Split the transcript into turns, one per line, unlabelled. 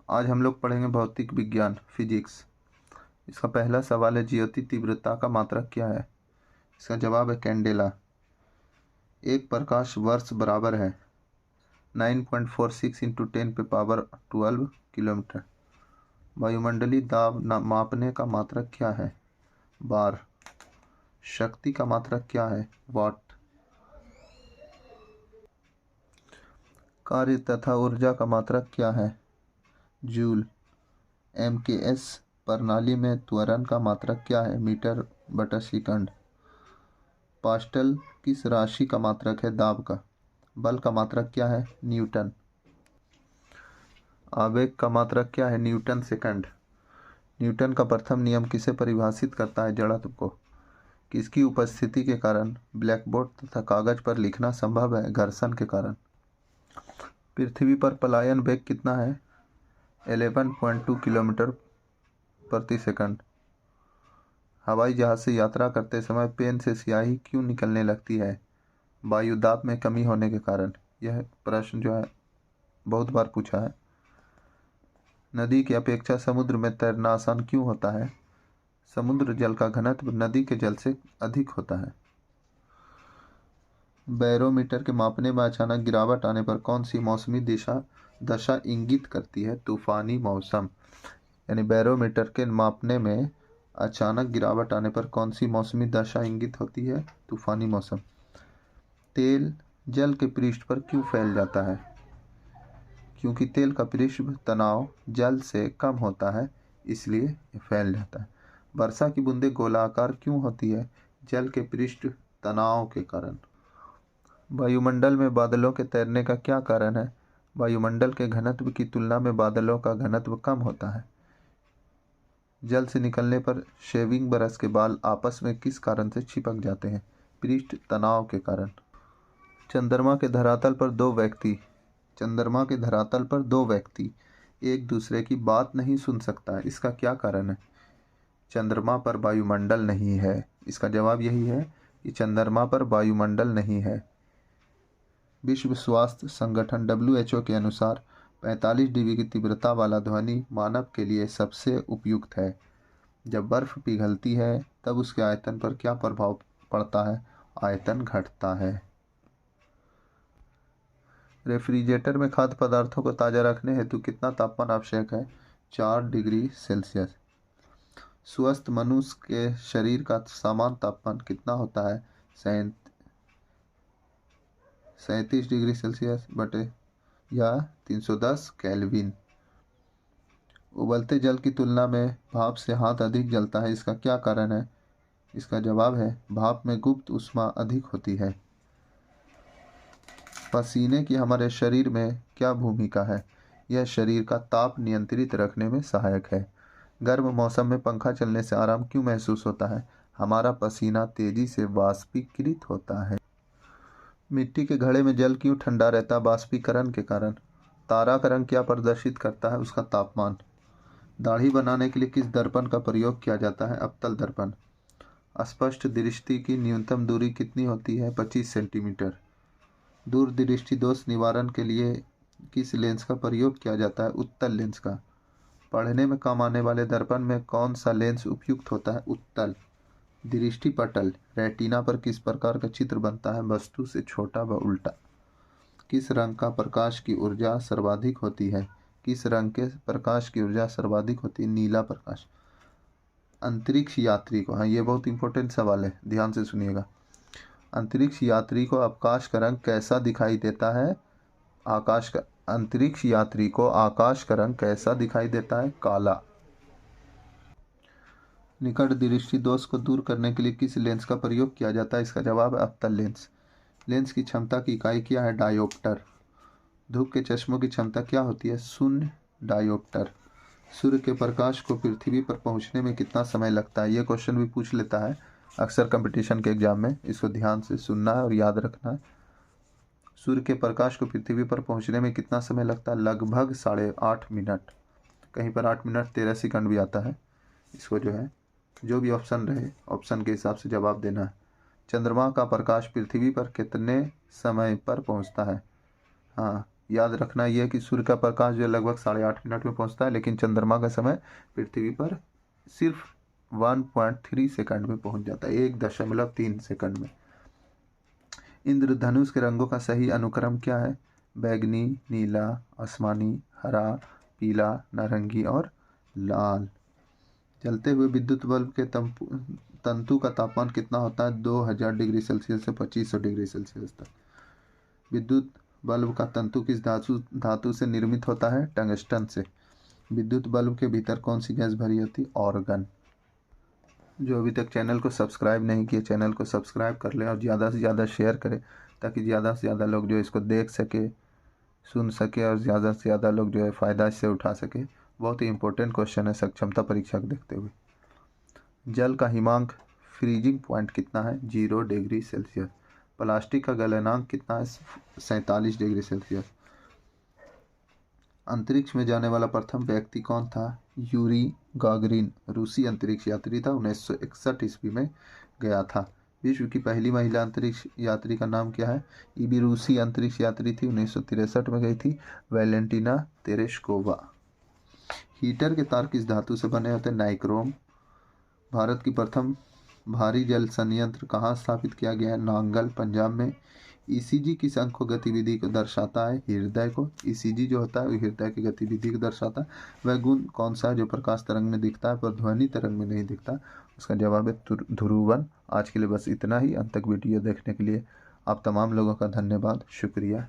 आज हम लोग पढ़ेंगे भौतिक विज्ञान, फिजिक्स। इसका पहला सवाल है, ज्योति तीव्रता का मात्रक क्या है? इसका जवाब है कैंडेला। एक प्रकाश वर्ष बराबर है 9.46 इंटू 10 पे पावर 12 किलोमीटर। वायुमंडलीय दाब मापने का मात्रक क्या है? बार। शक्ति का मात्रक क्या है? वाट। कार्य तथा ऊर्जा का मात्रक क्या है? जूल। MKS प्रणाली में त्वरण का मात्रक क्या है? मीटर बटा सेकंड। पास्कल किस राशि का मात्रक है? दाब का। बल का मात्रक क्या है? न्यूटन। आवेग का मात्रक क्या है? Newton second. न्यूटन का प्रथम नियम किसे परिभाषित करता है? जड़त्व को। किसकी उपस्थिति के कारण ब्लैकबोर्ड तथा कागज पर लिखना संभव है? घर्षण के कारण। पृथ्वी पर पलायन वेग कितना है? 11.2 किलोमीटर प्रति सेकंड। हवाई जहाज से यात्रा करते समय पेन से स्याही क्यों निकलने लगती है? वायु दाब में कमी होने के कारण। यह प्रश्न जो है बहुत बार पूछा है। नदी की अपेक्षा समुद्र में तैरना आसान क्यों होता है? समुद्र जल का घनत्व नदी के जल से अधिक होता है। बैरोमीटर के मापने में अचानक गिरावट आने पर कौन सी मौसमी दशा इंगित करती है? तूफानी मौसम। यानी बैरोमीटर के मापने में अचानक गिरावट आने पर कौन सी मौसमी दशा इंगित होती है? तूफानी मौसम। तेल जल के पृष्ठ पर क्यों फैल जाता है? क्योंकि तेल का पृष्ठ तनाव जल से कम होता है, इसलिए ये फैल जाता है। वर्षा की बूंदें गोलाकार क्यों होती है? जल के पृष्ठ तनाव के कारण। वायुमंडल में बादलों के तैरने का क्या कारण है? वायुमंडल के घनत्व की तुलना में बादलों का घनत्व कम होता है। जल से निकलने पर शेविंग ब्रश के बाल आपस में किस कारण से चिपक जाते हैं? पृष्ठ तनाव के कारण। चंद्रमा के धरातल पर दो व्यक्ति एक दूसरे की बात नहीं सुन सकता है, इसका क्या कारण है? चंद्रमा पर वायुमंडल नहीं है। इसका जवाब यही है कि चंद्रमा पर वायुमंडल नहीं है। विश्व स्वास्थ्य संगठन WHO के अनुसार 45 डिग्री की तीव्रता वाला ध्वनि मानव के लिए सबसे उपयुक्त है। जब बर्फ पिघलती है तब उसके आयतन पर क्या प्रभाव पड़ता है? आयतन घटता है। रेफ्रिजरेटर में खाद्य पदार्थों को ताज़ा रखने हेतु कितना तापमान आवश्यक है? 4 डिग्री सेल्सियस। स्वस्थ मनुष्य के शरीर का सामान्य तापमान कितना होता है? 37 डिग्री सेल्सियस बटे या 310 केल्विन। उबलते जल की तुलना में भाप से हाथ अधिक जलता है, इसका क्या कारण है? इसका जवाब है भाप में गुप्त ऊष्मा अधिक होती है। पसीने की हमारे शरीर में क्या भूमिका है? यह शरीर का ताप नियंत्रित रखने में सहायक है। गर्म मौसम में पंखा चलने से आराम क्यों महसूस होता है? हमारा पसीना तेजी से वाष्पीकृत होता है। मिट्टी के घड़े में जल क्यों ठंडा रहता है? वाष्पीकरण के कारण। तारा का रंग क्या प्रदर्शित करता है? उसका तापमान। दाढ़ी बनाने के लिए किस दर्पण का प्रयोग किया जाता है? अवतल दर्पण। स्पष्ट दृष्टि की न्यूनतम दूरी कितनी होती है? 25 सेंटीमीटर। दूरदृष्टि दोष निवारण के लिए किस लेंस का प्रयोग किया जाता है? उत्तल लेंस का। पढ़ने में काम आने वाले दर्पण में कौन सा लेंस उपयुक्त होता है? उत्तल। दृष्टिपटल रेटिना पर किस प्रकार का चित्र बनता है? वस्तु से छोटा व उल्टा। किस रंग का प्रकाश की ऊर्जा सर्वाधिक होती है? किस रंग के प्रकाश की ऊर्जा सर्वाधिक होती है? नीला प्रकाश। अंतरिक्ष यात्री को, हाँ ये बहुत इंपॉर्टेंट सवाल है, ध्यान से सुनिएगा। अंतरिक्ष यात्री को आकाश का रंग कैसा दिखाई देता है? अंतरिक्ष यात्री को आकाश का रंग कैसा दिखाई देता है? काला। निकट दृष्टि दोष को दूर करने के लिए किस लेंस का प्रयोग किया जाता है? इसका जवाब है अवतल लेंस। लेंस की क्षमता की इकाई क्या है? डायोप्टर। धूप के चश्मों की क्षमता क्या होती है? शून्य डायोप्टर। सूर्य के प्रकाश को पृथ्वी पर पहुंचने में कितना समय लगता है? ये क्वेश्चन भी पूछ लेता है अक्सर कंपटीशन के एग्जाम में, इसको ध्यान से सुनना है और याद रखना है। सूर्य के प्रकाश को पृथ्वी पर पहुंचने में कितना समय लगता है? लगभग 8.5 मिनट। कहीं पर 8 मिनट 13 सेकंड भी आता है। इसको जो है जो भी ऑप्शन रहे ऑप्शन के हिसाब से जवाब देना है। चंद्रमा का प्रकाश पृथ्वी पर कितने समय पर पहुंचता है? हाँ, याद रखना यह कि सूर्य का प्रकाश जो है लगभग 8.5 मिनट में पहुंचता है, लेकिन चंद्रमा का समय पृथ्वी पर सिर्फ 1.3 सेकंड में पहुंच जाता है, 1.3 सेकंड में। इंद्रधनुष के रंगों का सही अनुक्रम क्या है? बैगनी, नीला, आसमानी, हरा, पीला, नारंगी और लाल। जलते हुए विद्युत बल्ब के तंतु का तापमान कितना होता है? 2000 डिग्री सेल्सियस से 2500 डिग्री सेल्सियस तक। विद्युत बल्ब का तंतु किस धातु से निर्मित होता है? टंगस्टन से। विद्युत बल्ब के भीतर कौन सी गैस भरी होती है? ऑर्गन। जो अभी तक चैनल को सब्सक्राइब नहीं किए, चैनल को सब्सक्राइब कर लें और ज़्यादा से ज़्यादा शेयर करें, ताकि ज़्यादा से ज़्यादा लोग जो इसको देख सके, सुन सके और ज़्यादा से ज़्यादा लोग जो है फ़ायदा इससे उठा सके। बहुत ही इंपॉर्टेंट क्वेश्चन है सक्षमता परीक्षा को देखते हुए। जल का हिमांक फ्रीजिंग पॉइंट कितना है? 0 डिग्री सेल्सियस। प्लास्टिक का गलनांक कितना है? 47 डिग्री सेल्सियस। अंतरिक्ष में जाने वाला प्रथम व्यक्ति कौन था? यूरी गागरिन रूसी अंतरिक्ष यात्री था, 1961 ईस्वी में गया था। विश्व की पहली महिला अंतरिक्ष यात्री का नाम क्या है? ये भी रूसी अंतरिक्ष यात्री थी, 1963 में गई थी, वैलेंटीना तेरेश्कोवा। हीटर के तार किस धातु से बने होते हैं? नाइक्रोम। भारत की प्रथम भारी जल संयंत्र कहाँ स्थापित किया गया है? नांगल, पंजाब में। ईसीजी किस अंग को गतिविधि को दर्शाता है? हृदय को। ईसीजी जो होता है वो हृदय की गतिविधि को दर्शाता है। वह गुण कौन सा है जो प्रकाश तरंग में दिखता है पर ध्वनि तरंग में नहीं दिखता? उसका जवाब है ध्रुवन। आज के लिए बस इतना ही। अंत तक वीडियो देखने के लिए आप तमाम लोगों का धन्यवाद, शुक्रिया।